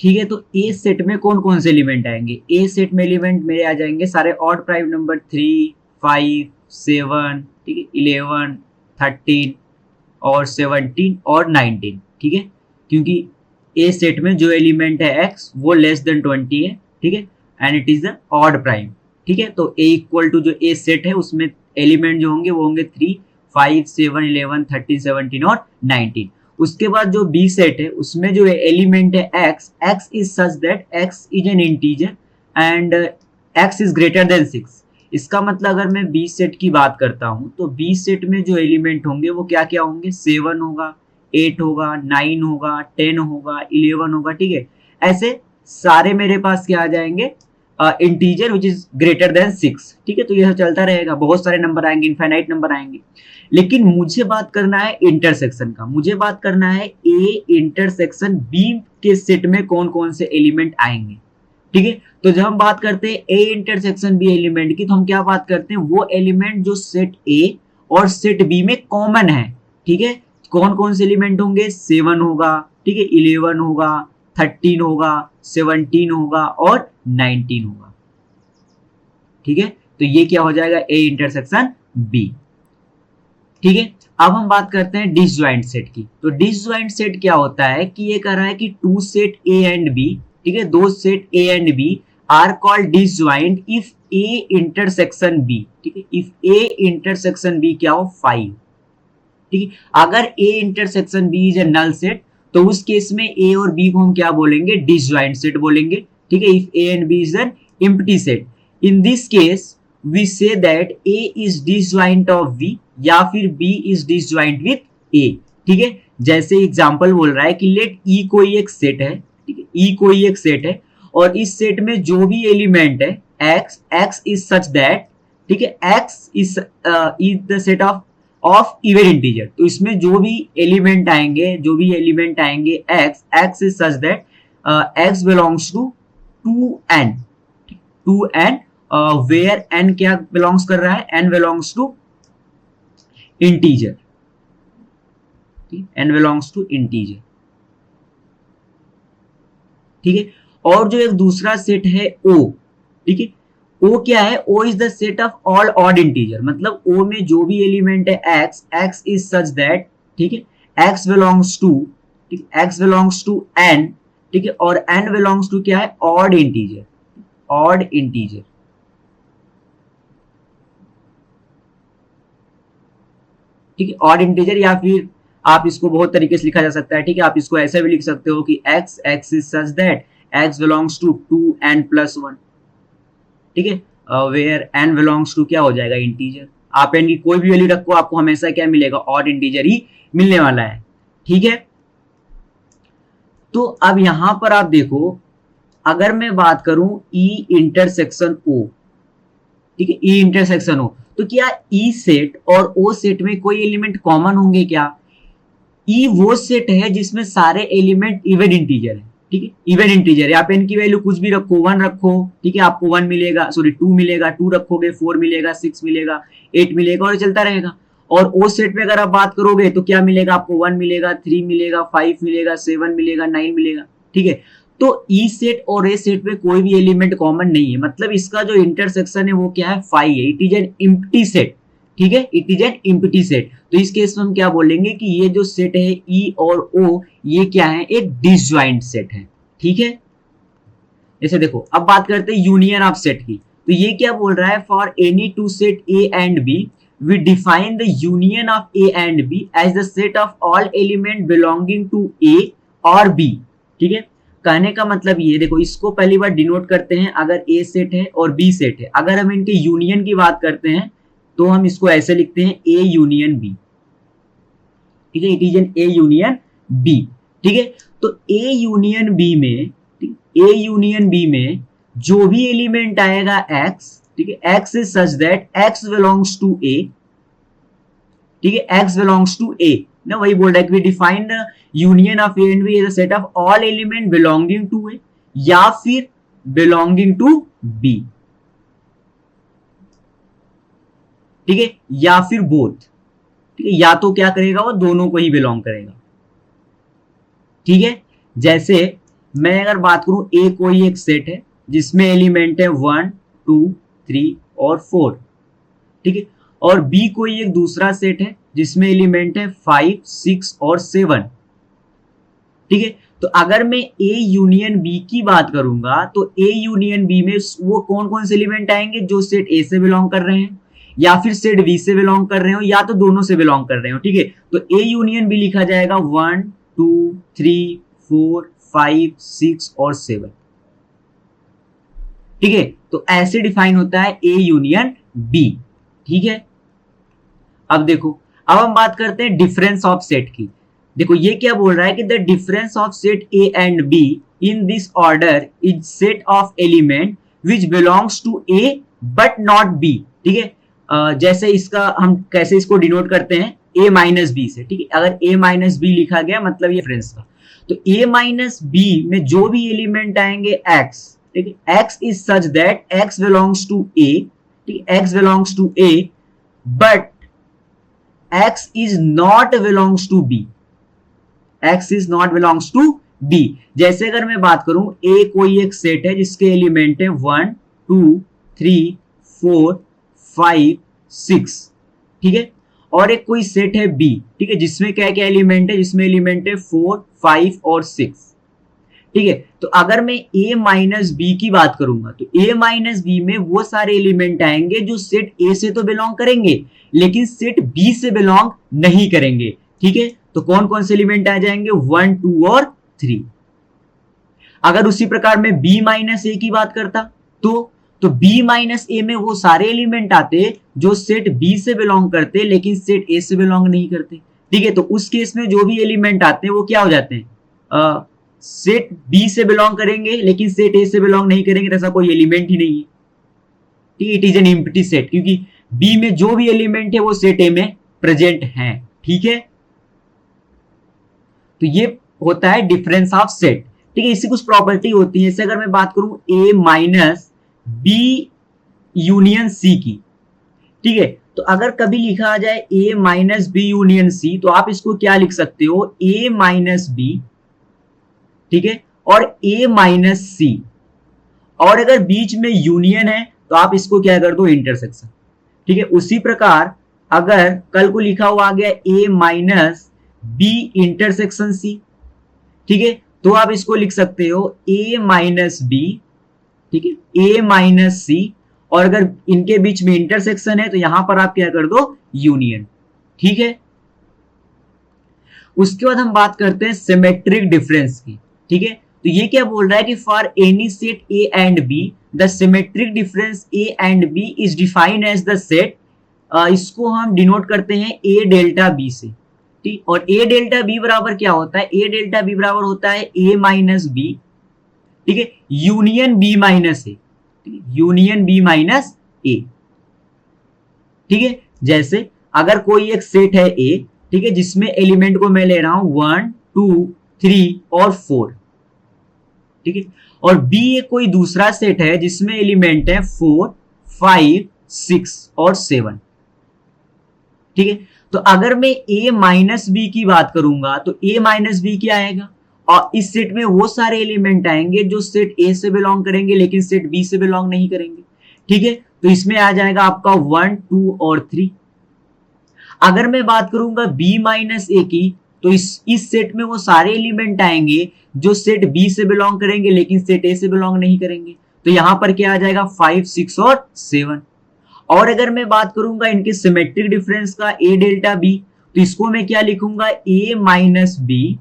ठीक है। तो ए सेट में कौन कौन से एलिमेंट आएंगे, ए सेट में एलिमेंट मेरे आ जाएंगे सारे ऑड प्राइम नंबर 3, 5, 7, ठीक है, 11, 13 और 17 और 19, ठीक है, क्योंकि ए सेट में जो एलिमेंट है एक्स वो लेस देन 20 है, ठीक है, and it is the odd prime, ठीक है। तो ए इक्वल टू जो ए सेट है उसमें एलिमेंट जो होंगे वो होंगे 3, 5, 7, 11, 13, 17 और 19। उसके बाद जो बी सेट है उसमें जो एलिमेंट है x, x is such that x is N integer and x is greater than 6। इसका मतलब अगर मैं बी सेट की बात करता हूं तो बी सेट में जो एलिमेंट होंगे वो क्या क्या होंगे, 7 होगा, 8 होगा, 9 होगा, 10 होगा, 11 होगा, ठीक है। ऐसे सारे मेरे पास क्या आ जाएंगे, integer which is greater than 6, ठीक है। तो ये चलता रहेगा, बहुत सारे नंबर आएंगे, इनफाइनाइट नंबर आएंगे। लेकिन मुझे बात करना है इंटरसेक्शन का, मुझे बात करना है ए इंटरसेक्शन बी के सेट में कौन कौन से एलिमेंट आएंगे, ठीक है। तो जब हम बात करते हैं ए इंटरसेक्शन बी एलिमेंट की तो हम क्या बात करते हैं, वो एलिमेंट जो सेट ए और सेट बी में कॉमन है, ठीक है। कौन कौन से एलिमेंट होंगे, 7 होगा, ठीक है, 11 होगा, 13 होगा, 17 होगा और 19 होगा, ठीक है। तो ये क्या हो जाएगा, ए इंटरसेक्शन बी, ठीक है। अब हम बात करते हैं डिसजॉइंट सेट की। तो डिसजॉइंट सेट क्या होता है कि ये कह रहा है कि two set A and B, ठीक है, दो set A and B are called disjoint if A intersection B, ठीक है, इफ ए इंटरसेक्शन बी क्या हो, 5, ठीक है। अगर A intersection B is a null set तो उस केस में ए और बी को हम क्या बोलेंगे, डिसजॉइंट सेट बोलेंगे, ठीक है। If A and B is an empty set, in this case we say that A is disjoint of B या फिर B is disjoint with A, ठीक है। जैसे एग्जांपल बोल रहा है कि लेट E कोई एक सेट है, ठीक है, E कोई एक सेट है और इस सेट में जो भी एलिमेंट है X, X is such that, ठीक है, X is the set of even integer। तो इसमें जो भी एलिमेंट आएंगे X, X is such that X belongs to 2n, 2n where n क्या बिलोंग्स कर रहा है, n belongs to integer, n belongs to integer, ठीक है। और जो एक दूसरा सेट है O, ठीक है, O क्या है, O is the set of all odd integer, मतलब O में जो भी एलिमेंट है X, X is such that, ठीक है, X बिलोंग्स टू, ठीक है, X बिलोंग्स टू N, ठीक है, और N बिलोंग्स टू क्या है, ऑड इंटीजर, ऑड इंटीजर, ठीक है, ऑड इंटीजर। या फिर आप इसको बहुत तरीके से लिखा जा सकता है, ठीक है, आप इसको ऐसे भी लिख सकते हो कि x, x is such that x belongs to 2n+1, ठीक है, वेयर n बिलोंग्स टू क्या हो जाएगा, इंटीजर। आप n की कोई भी वैल्यू रखो आपको हमेशा क्या मिलेगा, ऑड इंटीजर ही मिलने वाला है, ठीक है। तो अब यहां पर आप देखो, अगर मैं बात करूं E इंटरसेक्शन O, ठीक है, E इंटरसेक्शन O, तो क्या E सेट और O सेट में कोई एलिमेंट कॉमन होंगे क्या? E वो सेट है जिसमें सारे एलिमेंट इवन इंटीजर है, ठीक है, इवन इंटीजर है। आप n की वैल्यू कुछ भी रखो, 1 रखो, ठीक है, आपको 1 मिलेगा, सॉरी 2 मिलेगा, 2 रखोगे 4 मिलेगा, 6 मिलेगा, 8 मिलेगा और चलता रहेगा। और O सेट में अगर आप बात करोगे तो क्या मिलेगा आपको, 1 मिलेगा, 3 मिलेगा, 5 मिलेगा, 7 मिलेगा, 9 मिलेगा, ठीक है। तो E सेट और A सेट में कोई भी एलिमेंट कॉमन नहीं है, मतलब इसका जो इंटरसेक्शन है वो क्या है, 5 है, it is an empty set, ठीक है, it is an empty set. तो इस केस में हम क्या बोलेंगे कि ये जो सेट है E और O ये क्या है, एक डिसजॉइंट सेट है, ठीक है। जैसे देखो, अब बात करते हैं यूनियन ऑफ सेट की। तो ये क्या बोल रहा है, for any two set A and B we define the union of A and B as the set of all element belonging to A or B, ठीक है। कहने का मतलब ये, देखो इसको पहली बार डिनोट करते हैं, अगर A सेट है और B सेट है, अगर हम इनके यूनियन की बात करते हैं तो हम इसको ऐसे लिखते हैं A यूनियन B, ठीक है, it is N A union B, ठीक है। तो A यूनियन B में, A यूनियन B में जो भी एलिमेंट आएगा X, ठीक है, X is such that X belongs to A, ठीक है, X बिलोंग्स टू A ना, वही बोल रहा है कि we define the union of A and B as a set of all element belonging to A या फिर बिलोंगिंग टू B, ठीक है, या फिर बोथ, ठीक है, या तो क्या करेगा वो दोनों को ही बिलोंग करेगा, ठीक है। जैसे मैं अगर बात करूं ए कोई एक सेट है जिसमें एलिमेंट है 1 2 3 और 4, ठीक है, और बी कोई एक दूसरा सेट है जिसमें एलिमेंट है 5 6 और 7, ठीक है। तो अगर मैं ए यूनियन बी की बात करूंगा तो ए यूनियन बी में वो कौन कौन से एलिमेंट आएंगे जो सेट ए से बिलोंग कर रहे हैं या फिर सेट बी से बिलोंग कर रहे हो या तो दोनों से बिलोंग कर रहे हो, ठीक है। तो ए यूनियन बी लिखा जाएगा 1 2 3 4 5 6 और 7, ठीक है। तो ऐसे डिफाइन होता है ए यूनियन बी, ठीक है। अब देखो, अब हम बात करते हैं डिफरेंस ऑफ सेट की। देखो ये क्या बोल रहा है कि the difference of set A and B in this order is set of element which belongs to A but not B, ठीक है। जैसे इसका हम कैसे इसको डिनोट करते हैं, ए माइनस बी से, ठीक है। अगर ए माइनस बी लिखा गया मतलब ये डिफरेंस का, तो ए माइनस बी में जो भी एलिमेंट आएंगे एक्स, ठीक है, x is such that x belongs to A, ठीक है, x belongs to A but x is not belongs to B, x is not belongs to B. जैसे अगर मैं बात करूं ए कोई एक सेट है जिसके एलिमेंट है 1 2 3 4 5 6, ठीक है, और एक कोई सेट है बी, ठीक है, जिसमें क्या क्या एलिमेंट है, जिसमें एलिमेंट है 4 5 और 6, ठीक है। तो अगर मैं a माइनस बी की बात करूंगा तो a माइनस बी में वो सारे एलिमेंट आएंगे जो सेट a से तो बिलोंग करेंगे लेकिन सेट b से बिलोंग नहीं करेंगे, ठीक है। तो कौन कौन से एलिमेंट आ जाएंगे, 1 2 और 3। अगर उसी प्रकार मैं b माइनस ए की बात करता तो b माइनस ए में वो सारे एलिमेंट आते जो सेट b से बिलोंग करते लेकिन सेट a से बिलोंग नहीं करते, ठीक है। तो उस केस में जो भी एलिमेंट आते हैं वो क्या हो जाते हैं, सेट बी से बिलोंग करेंगे लेकिन सेट ए से बिलोंग नहीं करेंगे, ऐसा कोई एलिमेंट ही नहीं है, ठीक है। It is an empty set क्योंकि बी में जो भी एलिमेंट है वो सेट ए में प्रेजेंट है, ठीक है। तो ये होता है डिफरेंस ऑफ सेट, ठीक है। इसकी कुछ प्रॉपर्टी होती है, जैसे अगर मैं बात करूं ए माइनस बी यूनियन सी की, ठीक है, तो अगर कभी लिखा आ जाए ए माइनस बी यूनियन सी तो आप इसको क्या लिख सकते हो, ए माइनस बी, ठीक है, और a माइनस सी, और अगर बीच में यूनियन है तो आप इसको क्या कर दो, इंटरसेक्शन, ठीक है। उसी प्रकार अगर कल को लिखा हुआ आ गया a minus B intersection C, ठीक है, तो आप इसको लिख सकते हो a माइनस बी, ठीक है, a माइनस सी, और अगर इनके बीच में इंटरसेक्शन है तो यहां पर आप क्या कर दो, यूनियन, ठीक है। उसके बाद हम बात करते हैं सिमेट्रिक डिफरेंस की, ठीक है। तो ये क्या बोल रहा है कि for any set A and B the symmetric difference A and B is defined as the set, इसको हम डिनोट करते हैं ए डेल्टा बी से, ठीक। और ए डेल्टा बी बराबर क्या होता है, ए डेल्टा बी बराबर होता है ए माइनस बी, ठीक है, यूनियन बी माइनस ए, यूनियन बी माइनस ए, ठीक है। जैसे अगर कोई एक सेट है ए, ठीक है, जिसमें एलिमेंट को मैं ले रहा हूं 1 2 3 और 4, ठीक है, और बी एक कोई दूसरा सेट है जिसमें एलिमेंट है 4 5 6 और 7, ठीक है। तो अगर मैं a माइनस बी की बात करूंगा तो a माइनस बी क्या आएगा, और इस सेट में वो सारे एलिमेंट आएंगे जो सेट a से बिलोंग करेंगे लेकिन सेट b से बिलोंग नहीं करेंगे, ठीक है। तो इसमें आ जाएगा आपका 1 2 और 3। अगर मैं बात करूंगा b माइनस ए की तो इस सेट में वो सारे एलिमेंट आएंगे जो सेट बी से बिलोंग करेंगे लेकिन सेट ए से बिलोंग नहीं करेंगे, तो यहां पर क्या आ जाएगा 5 6 और 7। और अगर मैं बात करूंगा इनके सिमेट्रिक डिफरेंस का ए डेल्टा बी, तो इसको मैं क्या लिखूंगा, ए माइनस बी,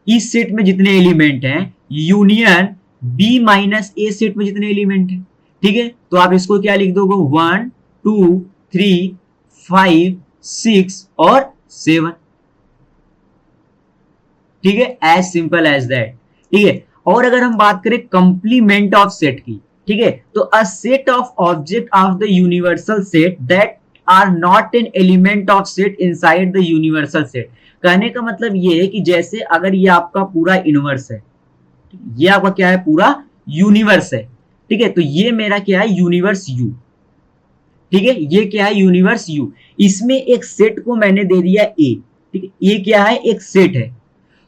इस सेट में जितने एलिमेंट हैं यूनियन बी माइनस ए सेट में जितने एलिमेंट हैं, ठीक है। तो आप इसको क्या लिख दोगे, 1 2 3 5 6 और 7, ठीक है, एज सिंपल एज दैट, ठीक है। और अगर हम बात करें कंप्लीमेंट ऑफ सेट की, ठीक है, तो a set of object of the universal set that are not an element of set inside the universal set. कहने का मतलब ये है कि जैसे अगर ये आपका पूरा यूनिवर्स है, ये आपका क्या है, पूरा यूनिवर्स है, ठीक है, तो ये मेरा क्या है, यूनिवर्स यू, ठीक है, ये क्या है, यूनिवर्स यू। इसमें एक सेट को मैंने दे दिया ए, ठीक है, ये क्या है, एक सेट है।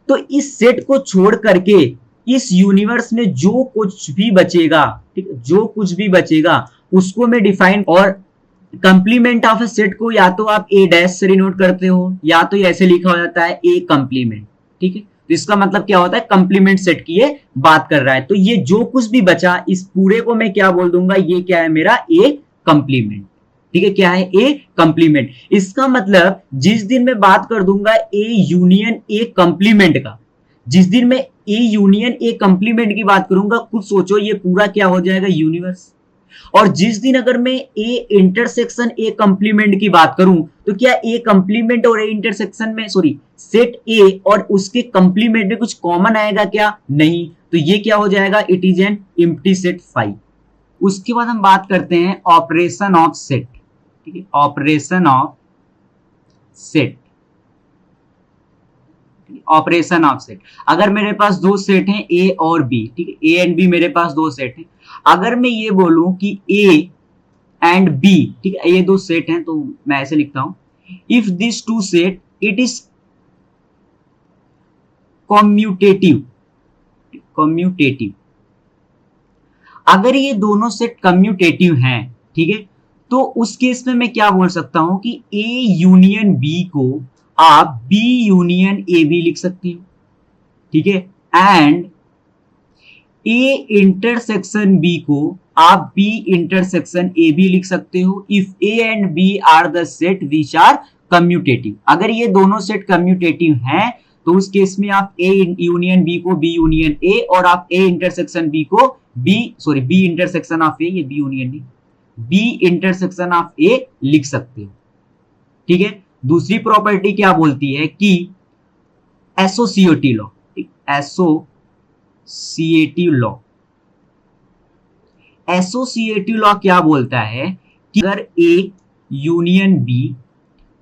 तो इस सेट को छोड़ करके इस यूनिवर्स में जो कुछ भी बचेगा, ठीक है, जो कुछ भी बचेगा उसको मैं डिफाइन, और कंप्लीमेंट ऑफ ए सेट को या तो आप ए डैश से डिनोट करते हो या तो ऐसे लिखा हो जाता है ए कंप्लीमेंट, ठीक है। तो इसका मतलब क्या होता है, कंप्लीमेंट सेट की ये बात कर रहा है। तो ये जो कुछ भी बचा इस पूरे को मैं क्या बोल दूंगा, ये क्या है मेरा ए कंप्लीमेंट, ठीक है, क्या है ए कंप्लीमेंट। इसका मतलब जिस दिन मैं बात कर दूंगा ए यूनियन ए कंप्लीमेंट का, जिस दिन मैं ए यूनियन ए कंप्लीमेंट की बात करूंगा, खुद सोचो ये पूरा क्या हो जाएगा, यूनिवर्स। और जिस दिन अगर मैं ए इंटरसेक्शन ए कंप्लीमेंट की बात करूं, तो क्या ए कंप्लीमेंट और ए इंटरसेक्शन में, सॉरी, सेट ए और उसके कंप्लीमेंट में कुछ कॉमन आएगा क्या, नहीं। तो ये क्या हो जाएगा, it is an empty set phi. उसके बाद हम बात करते हैं ऑपरेशन ऑफ सेट, ठीक है, operation of set, operation of set. अगर मेरे पास दो सेट हैं ए और बी, ठीक है, ए एंड बी मेरे पास दो सेट हैं। अगर मैं ये बोलूं कि ए एंड बी, ठीक है, ये दो सेट हैं, तो मैं ऐसे लिखता हूं, if this two set it is commutative, commutative. अगर ये दोनों सेट कम्यूटेटिव हैं, ठीक है, तो उस केस में मैं क्या बोल सकता हूं कि ए यूनियन बी को आप बी यूनियन ए भी लिख सकते हो, ठीक है, एंड ए इंटरसेक्शन बी को आप बी इंटरसेक्शन ए भी लिख सकते हो if A and B are the set which are commutative. अगर ये दोनों सेट कम्यूटेटिव हैं तो उस केस में आप ए यूनियन बी को बी यूनियन ए, और आप ए इंटरसेक्शन बी को बी इंटरसेक्शन ऑफ ए, ये बी यूनियन नहीं, बी इंटरसेक्शन ऑफ ए लिख सकते हो, ठीक है। दूसरी प्रॉपर्टी क्या बोलती है कि associative law, associative law, associative law क्या बोलता है कि अगर A union B,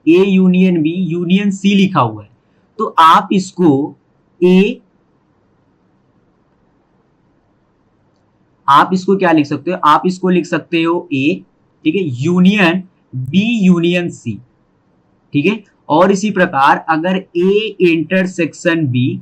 A union B union C लिखा हुआ है, तो आप इसको आप इसको क्या लिख सकते हो, आप इसको लिख सकते हो ए, ठीक है, यूनियन बी यूनियन सी, ठीक है। और इसी प्रकार अगर A intersection B,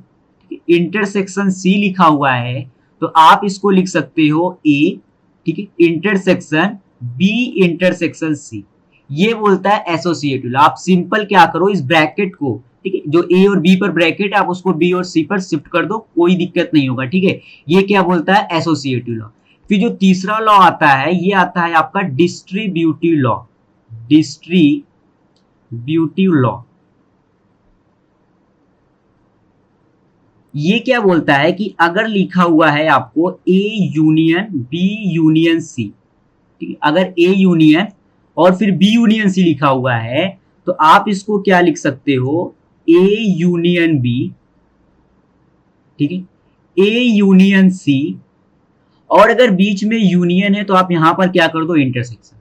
intersection C लिखा हुआ है, तो आप इसको लिख सकते हो ए, ठीक है, इंटरसेक्शन बी इंटरसेक्शन सी। ये बोलता है एसोसिएटिव। आप सिंपल क्या करो, इस ब्रैकेट को, ठीक है, जो ए और बी पर ब्रैकेट है आप उसको बी और सी पर शिफ्ट कर दो, कोई दिक्कत नहीं होगा, ठीक है। ये क्या बोलता है, एसोसिएटिव लॉ। फिर जो तीसरा लॉ आता है, ये आता है आपका डिस्ट्रीब्यूटिव लॉ, डिस्ट्रीब्यूटिव लॉ। ये क्या बोलता है कि अगर लिखा हुआ है आपको A union B union C, ठीक है, अगर ए यूनियन और फिर बी यूनियन सी लिखा हुआ है, तो आप इसको क्या लिख सकते हो, ए यूनियन बी, ठीक है, ए यूनियन सी, और अगर बीच में यूनियन है तो आप यहां पर क्या कर दो, इंटरसेक्शन,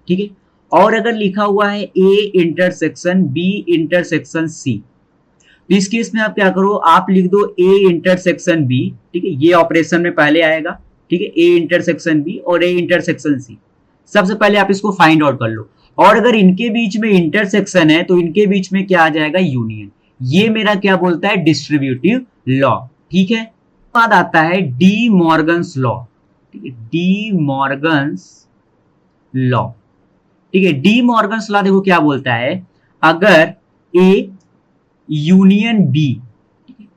ठीक है। और अगर लिखा हुआ है A intersection B intersection C, तो इस केस में आप क्या करो, आप लिख दो ए इंटरसेक्शन बी, ठीक है, ये ऑपरेशन में पहले आएगा, ठीक है, ए इंटरसेक्शन बी और ए इंटरसेक्शन सी। सबसे पहले आप इसको फाइंड आउट कर लो, और अगर इनके बीच में इंटरसेक्शन है तो इनके बीच में क्या आ जाएगा, यूनियन। ये मेरा क्या बोलता है, डिस्ट्रीब्यूटिव लॉ, ठीक है। बाद आता है डी मॉर्गन्स लॉ, ठीक है, डी मॉर्गन्स लॉ, ठीक है। डी मॉर्गन्स लॉ देखो क्या बोलता है, अगर ए यूनियन बी,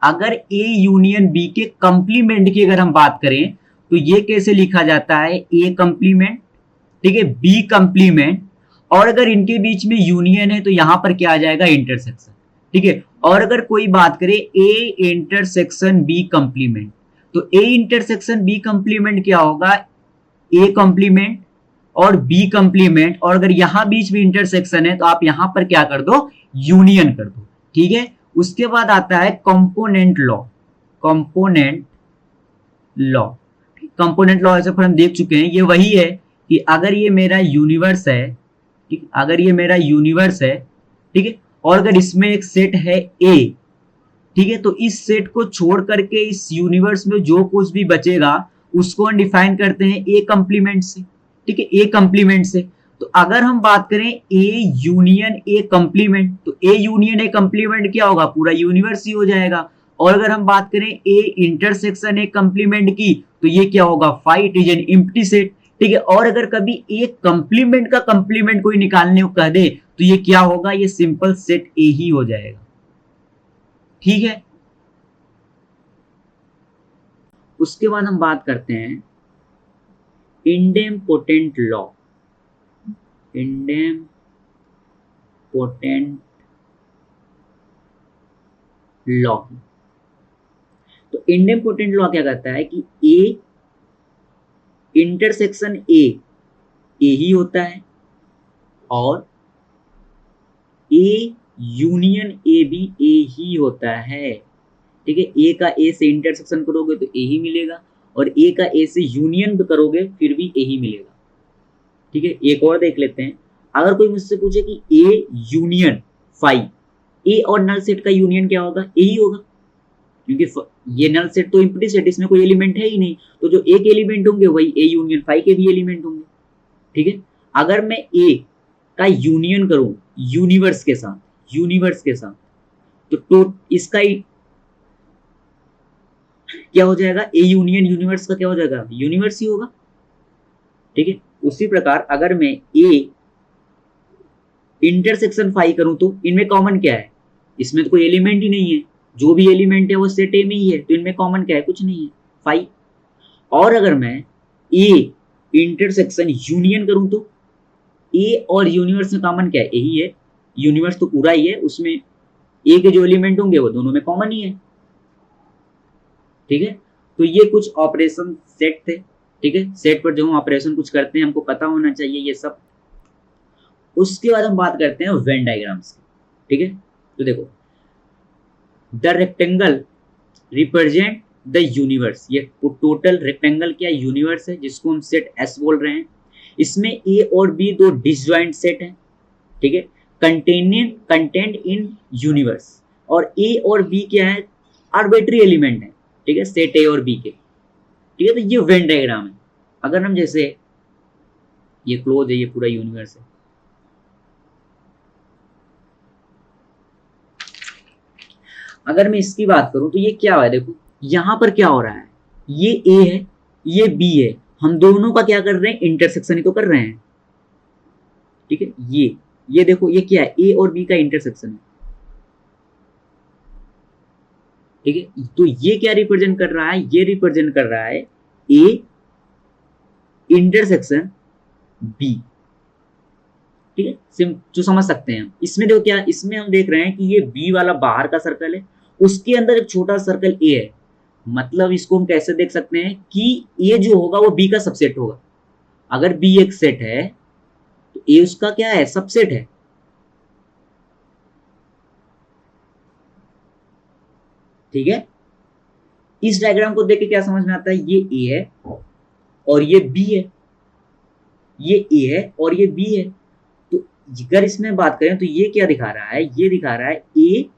अगर ए यूनियन बी के कंप्लीमेंट की अगर हम बात करें तो ये कैसे लिखा जाता है, ए कंप्लीमेंट, ठीक है, बी कंप्लीमेंट, और अगर इनके बीच में यूनियन है तो यहां पर क्या आ जाएगा, इंटरसेक्शन, ठीक है। और अगर कोई बात करे ए इंटरसेक्शन बी कंप्लीमेंट, तो ए इंटरसेक्शन बी कंप्लीमेंट क्या होगा, ए कंप्लीमेंट और बी कंप्लीमेंट, और अगर यहां बीच में इंटरसेक्शन है तो आप यहां पर क्या कर दो, यूनियन कर दो, ठीक है। उसके बाद आता है component law, component law, component law ऐसे हम देख चुके हैं, ये वही है कि अगर ये मेरा यूनिवर्स है, ठीक, अगर ये मेरा यूनिवर्स है, ठीक है, और अगर इसमें एक सेट है ए, ठीक है, तो इस सेट को छोड़ करके इस यूनिवर्स में जो कुछ भी बचेगा उसको हम डिफाइन करते हैं ए कंप्लीमेंट से, ठीक है, ए कंप्लीमेंट से। तो अगर हम बात करें ए यूनियन ए कंप्लीमेंट, तो ए यूनियन ए कंप्लीमेंट क्या होगा, पूरा यूनिवर्स ही हो जाएगा। और अगर हम बात करें ए इंटरसेक्शन ए कंप्लीमेंट की, तो ये क्या होगा, phi it is an empty set, ठीक है। और अगर कभी एक कंप्लीमेंट का कंप्लीमेंट कोई निकालने को कह दे, तो ये क्या होगा, ये सिंपल सेट ए ही हो जाएगा, ठीक है। उसके बाद हम बात करते हैं इंडेमपोटेंट लॉ। इंडेमपोटेंट लॉ, तो इंडेमपोटेंट लॉ क्या कहता है कि ए इंटरसेक्शन ए ही होता है और ए यूनियन ए भी ए ही होता है, ठीक है। ए का ए से इंटरसेक्शन करोगे तो ए ही मिलेगा, और ए का ए से यूनियन करोगे फिर भी ए ही मिलेगा, ठीक है। एक और देख लेते हैं, अगर कोई मुझसे पूछे कि ए यूनियन फाई, ए और नल सेट का यूनियन क्या होगा, ए ही होगा, क्योंकि ये नल सेट तो एम्प्टी सेट, इसमें कोई एलिमेंट है ही नहीं, तो जो एक एलिमेंट होंगे वही ए यूनियन फाई के भी एलिमेंट होंगे, ठीक है। अगर मैं ए का यूनियन करूं यूनिवर्स के साथ, तो इसका क्या हो जाएगा, ए यूनियन यूनिवर्स का क्या हो जाएगा, यूनिवर्स ही होगा, ठीक है। उसी प्रकार अगर मैं ए इंटरसेक्शन फाई करूं तो इनमें कॉमन क्या है, इसमें तो कोई एलिमेंट ही नहीं है, जो भी एलिमेंट है वो सेट ए में ही है, तो इनमें कॉमन क्या है, कुछ नहीं है, फाई। और अगर मैं ए इंटरसेक्शन यूनियन करूं तो ए और यूनिवर्स में कॉमन क्या है, यही है, यूनिवर्स तो पूरा ही है, उसमें ए के जो एलिमेंट होंगे वो दोनों में कॉमन ही है, ठीक है। तो ये कुछ ऑपरेशन सेट थे, ठीक है। सेट पर जो हम ऑपरेशन कुछ करते हैं हमको पता होना चाहिए ये सब। उसके बाद हम बात करते हैं वेन डायग्राम्स की, ठीक है। तो देखो, the rectangle represent the universe, ये टोटल रेक्टेंगल क्या यूनिवर्स है जिसको हम सेट एस बोल रहे हैं। इसमें ए और बी दो डिसजॉइंट सेट है, ठीक है, कंटेंट इन यूनिवर्स, और ए और बी क्या है, आर्बिट्री एलिमेंट है, ठीक है, सेट ए और बी के, ठीक है। तो ये वेन डायग्राम है। अगर हम जैसे ये क्लोज है, ये पूरा यूनिवर्स है, अगर मैं इसकी बात करूं तो ये क्या है, देखो यहां पर क्या हो रहा है, ये ए है ये बी है, हम दोनों का क्या कर रहे हैं, इंटरसेक्शन ही तो कर रहे हैं, ठीक है। ये देखो ये क्या है, ए और बी का इंटरसेक्शन है, ठीक है। तो ये क्या रिप्रेजेंट कर रहा है, ये रिप्रेजेंट कर रहा है ए इंटरसेक्शन बी, ठीक है। जो समझ सकते हैं, इसमें देखो क्या, इसमें हम देख रहे हैं कि ये बी वाला बाहर का सर्कल है, उसके अंदर एक छोटा सर्कल ए है, मतलब इसको हम कैसे देख सकते हैं कि ए जो होगा वो बी का सबसेट होगा। अगर बी एक सेट है तो ए उसका क्या है, सबसेट है, ठीक है। इस डायग्राम को देख के क्या समझ में आता है, ये ए है और ये बी है, ये ए है और ये बी है। तो अगर इसमें बात करें तो ये क्या दिखा रहा है, ये दिखा रहा है ए,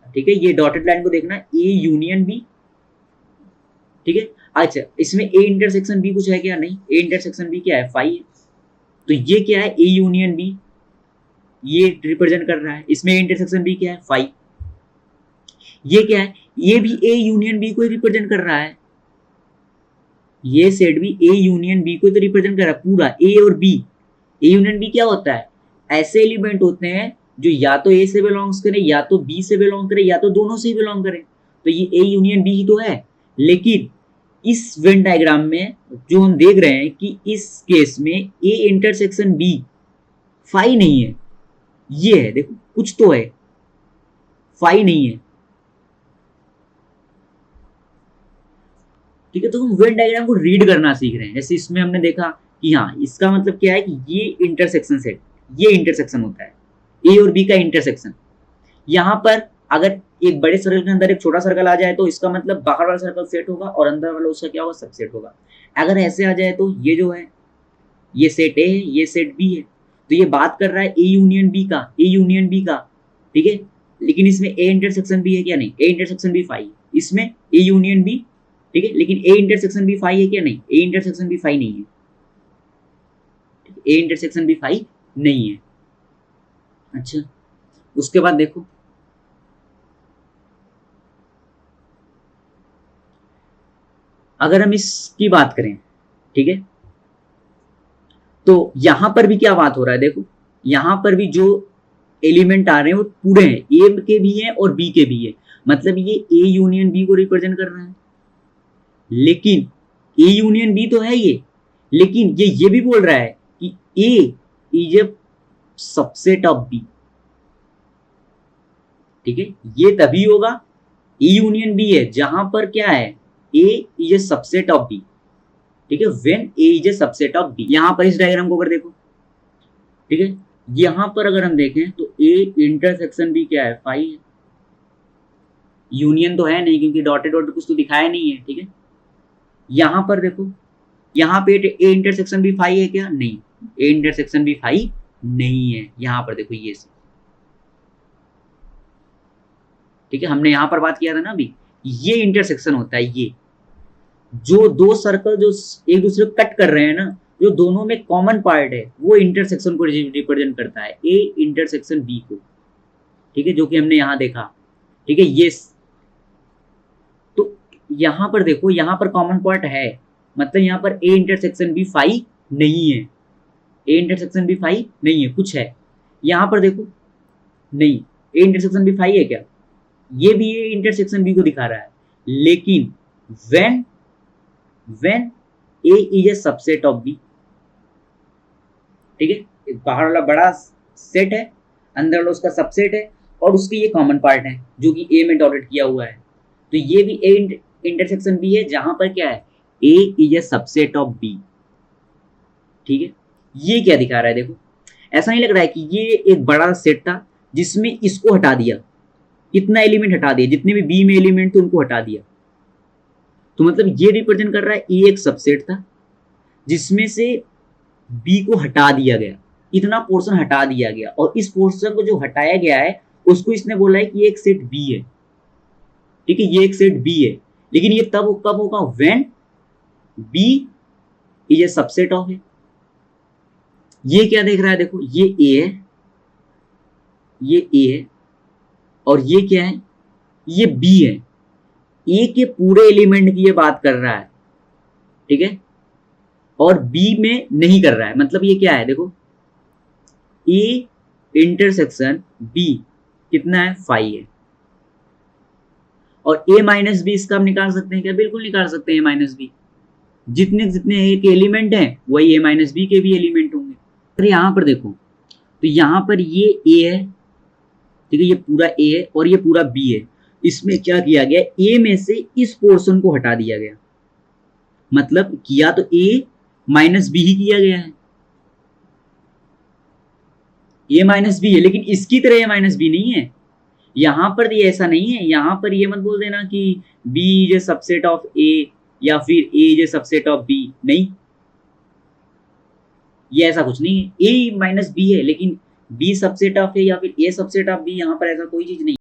ठीक है, ये डॉटेड लाइन को देखना, ए यूनियन बी, ठीक है। अच्छा, इसमें ए इंटरसेक्शन बी कुछ है क्या, नहीं, ए इंटरसेक्शन बी क्या है, फाई है, तो ये क्या है, ए यूनियन बी, ये रिप्रेजेंट कर रहा है, इसमें ए इंटरसेक्शन बी क्या है, फाई। ये क्या है, ये भी ए यूनियन बी को रिप्रेजेंट कर रहा है, ये सेट भी ए यूनियन बी को तो रिप्रेजेंट कर रहा है पूरा, ए और बी। ए यूनियन बी क्या होता है, ऐसे एलिमेंट होते हैं जो या तो ए से बिलोंग्स करें या तो बी से बिलोंग करें या तो दोनों से ही बिलोंग करें, तो ये ए यूनियन बी ही तो है। लेकिन इस वेन डायग्राम में जो हम देख रहे हैं कि इस केस में ए इंटरसेक्शन बी फाई नहीं है, ये है, देखो कुछ तो है, फाई नहीं है, ठीक है। तो हम वेन डायग्राम को रीड करना सीख रहे हैं। जैसे इसमें हमने देखा कि हाँ, इसका मतलब क्या है कि ये इंटरसेक्शन सेट, ये इंटरसेक्शन होता है ए और बी का इंटरसेक्शन। यहां पर अगर एक बड़े सर्कल के अंदर एक छोटा सर्कल आ जाए तो इसका मतलब बाहर वाला सर्कल सेट होगा और अंदर वाला उसका क्या होगा, सबसेट होगा। अगर ऐसे आ जाए तो ये जो है, ये सेट ए है, ये सेट बी है, तो ये बात कर रहा है ए यूनियन बी का, ए यूनियन बी का, ठीक है। लेकिन इसमें ए इंटरसेक्शन बी है क्या, नहीं, ए इंटरसेक्शन बी फाई, इसमें ए यूनियन बी, ठीक है, लेकिन ए इंटरसेक्शन बी फाई है क्या, नहीं, ए इंटरसेक्शन बी फाई नहीं है, ए इंटरसेक्शन बी फाई नहीं है। अच्छा, उसके बाद देखो अगर हम इसकी बात करें, ठीक है, तो यहां पर भी क्या बात हो रहा है, देखो यहां पर भी जो एलिमेंट आ रहे हैं वो पूरे हैं, ए के भी हैं और बी के भी है, मतलब ये ए यूनियन बी को रिप्रेजेंट कर रहा है। लेकिन ए यूनियन बी तो है ये, लेकिन ये भी बोल रहा है कि A is a subset of B. ठीक है, ये तभी होगा, ए यूनियन बी है जहां पर क्या है, A is a subset of B. ठीक है, when A is a subset of B. यहां पर इस डायग्राम को अगर देखो, ठीक है, यहां पर अगर हम देखें तो ए इंटरसेक्शन बी क्या है, फाई है। यूनियन तो है नहीं क्योंकि डॉटेड डॉट कुछ तो दिखाया नहीं है। ठीक है, यहां पर देखो, यहां पे ए इंटरसेक्शन बी फाई है क्या, नहीं, ए इंटरसेक्शन बी फाई नहीं है। यहां पर देखो ये से, ठीक है, हमने यहां पर बात किया था ना अभी, ये इंटरसेक्शन होता है, ये जो दो सर्कल जो एक दूसरे को कट कर रहे हैं ना, जो दोनों में कॉमन पार्ट है, वो इंटरसेक्शन को रिप्रेजेंट करता है, ए इंटरसेक्शन बी को। ठीक है, जो कि हमने यहां देखा। ठीक है, ये तो यहां पर देखो, यहां पर कॉमन पार्ट है, मतलब यहां पर ए इंटरसेक्शन बी फाई नहीं है, ए इंटरसेक्शन बी फाई नहीं है, कुछ है। यहां पर देखो, नहीं, ए इंटरसेक्शन बी फाई है क्या, ये भी ए इंटरसेक्शन बी को दिखा रहा है। लेकिन when A is a subset of B, ठीक है, बाहर वाला बड़ा सेट है, अंदर वाला उसका सबसेट है, और उसके ये कॉमन पार्ट है जो कि ए में डॉटेड किया हुआ है। तो ये भी ए इंटरसेक्शन बी है जहां पर क्या है, A is a subset of B. ठीक है, ये क्या दिखा रहा है, देखो ऐसा नहीं लग रहा है कि ये एक बड़ा सेट था जिसमें इसको हटा दिया, कितना एलिमेंट हटा दिया, जितने भी बी में एलिमेंट थे उनको हटा दिया। तो मतलब ये रिप्रेजेंट कर रहा है ए एक सबसेट था जिसमें से बी को हटा दिया गया, इतना पोर्शन हटा दिया गया, और इस पोर्शन को जो हटाया गया है उसको इसने बोला है कि ये एक सेट बी है। ठीक है, ये एक सेट बी है, लेकिन ये तब कब होगा, when B is a subset of है। ये क्या देख रहा है, देखो ये ए है, ये ए है, और ये क्या है, ये बी है। ए के पूरे एलिमेंट की ये बात कर रहा है, ठीक है, और बी में नहीं कर रहा है। मतलब ये क्या है, देखो ए इंटरसेक्शन बी कितना है, फाई है, और ए माइनस बी इसका हम निकाल सकते हैं क्या, बिल्कुल निकाल सकते हैं ए माइनस बी। जितने जितने ए के एलिमेंट हैं वही ए माइनस बी के भी एलिमेंट होंगे। अरे यहां पर देखो, तो यहां पर ये ए है, ठीक है, ये पूरा ए है और ये पूरा बी है। इसमें क्या किया गया, ए में से इस पोर्शन को हटा दिया गया, मतलब किया तो ए माइनस बी ही किया गया है, ए माइनस बी है, लेकिन इसकी तरह ए माइनस बी नहीं है। यहां पर ये ऐसा नहीं है, यहां पर ये मत बोल देना कि B is a subset of A या फिर A is a subset of B, नहीं, ये ऐसा कुछ नहीं है। ए माइनस बी है लेकिन बी सबसेट ऑफ ए या फिर ए सबसेट ऑफ बी, यहां पर ऐसा कोई चीज नहीं।